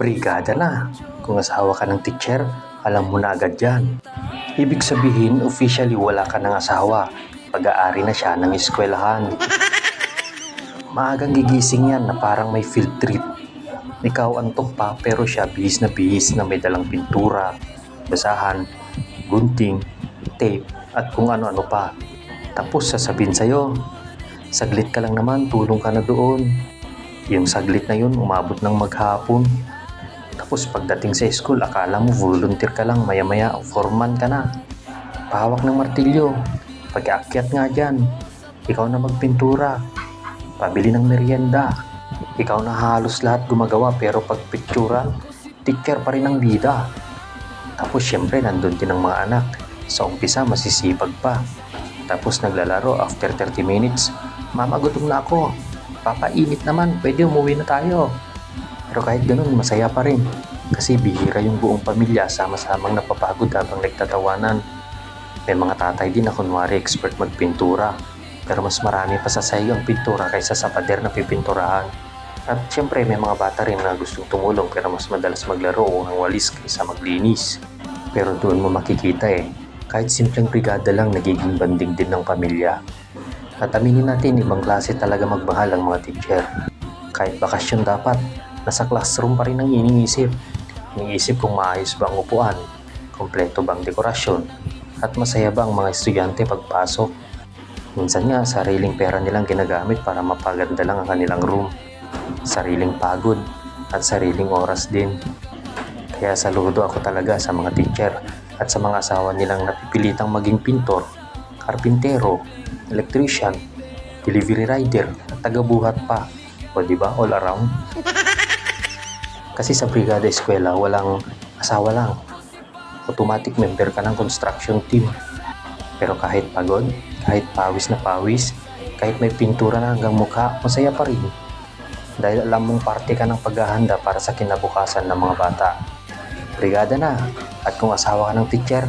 Brigada na. Kung asawa ka ng teacher, alam mo na agad yan. Ibig sabihin, officially wala ka ng asawa. Pag-aari na siya ng eskwelahan. Maagang gigising yan na parang may field trip. Ikaw antok pa pero siya bihis na may dalang pintura, basahan, gunting, tape at kung ano-ano pa. Tapos sasabihin sa'yo, saglit ka lang naman, tulong ka na doon. Yung saglit na yun, umabot ng maghapon. Tapos pagdating sa school, akala mo volunteer ka lang, maya-maya foreman ka na. Pahawak ng martilyo, pag-aakyat nga dyan, ikaw na magpintura, pabili ng merienda, ikaw na halos lahat gumagawa pero pag pictura, teacher pa rin ang bida. Tapos syempre nandun din ang mga anak, sa umpisa masisipag pa. Tapos naglalaro after 30 minutes, mama gutom na ako, papainit naman, pwede umuwi na tayo. Pero kahit ganun, masaya pa rin. Kasi bihira yung buong pamilya sama-samang napapagod habang nagtatawanan. May mga tatay din na kunwari expert magpintura. Pero mas marami pa sa sayo ang pintura kaysa sa pader na pipinturahan. At syempre may mga bata rin na gustong tumulong pero mas madalas maglaro o ng walis kaysa maglinis. Pero doon mo makikita kahit simpleng brigada lang nagiging banding din ng pamilya. At aminin natin, ibang klase talaga magmahal ang mga teacher. Kahit bakasyon dapat, nasa classroom pa rin ang iniisip. Iniisip kung maayos ba ang upuan, kompleto bang dekorasyon, at masaya ba ang mga estudyante pagpasok. Minsan nga, sariling pera nilang ginagamit para mapaganda lang ang kanilang room. Sariling pagod at sariling oras din. Kaya saludo ako talaga sa mga teacher at sa mga asawa nilang napipilitang maging pintor, karpintero, electrician, delivery rider, at tagabuhat pa. O diba, all around? Kasi sa brigada eskwela, walang asawa lang. Automatic member ka ng construction team. Pero kahit pagod, kahit pawis na pawis, kahit may pintura na hanggang mukha, masaya pa rin. Dahil alam mong parte ka ng paghahanda para sa kinabukasan ng mga bata. Brigada na. At kung asawa ka ng teacher,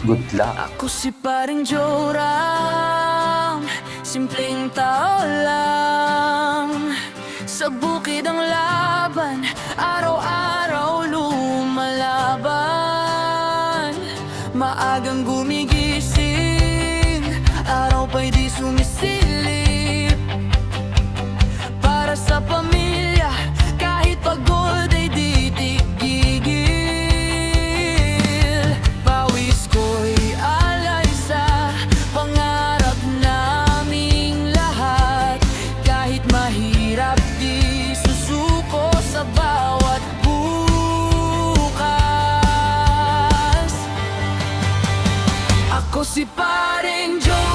good luck. Ako si Paring Joram, simpleng tao lang. Sa bukid ang laban, araw-araw lumalaban. Maagang gumigising, araw pa'y di sumisilip. Para sa pamilya, kahit pagod ay di tigigil. Pawis ko'y alay sa pangarap naming lahat. Kahit mahirap, di susuko sa bawat bukas. Ako si Paring Joe.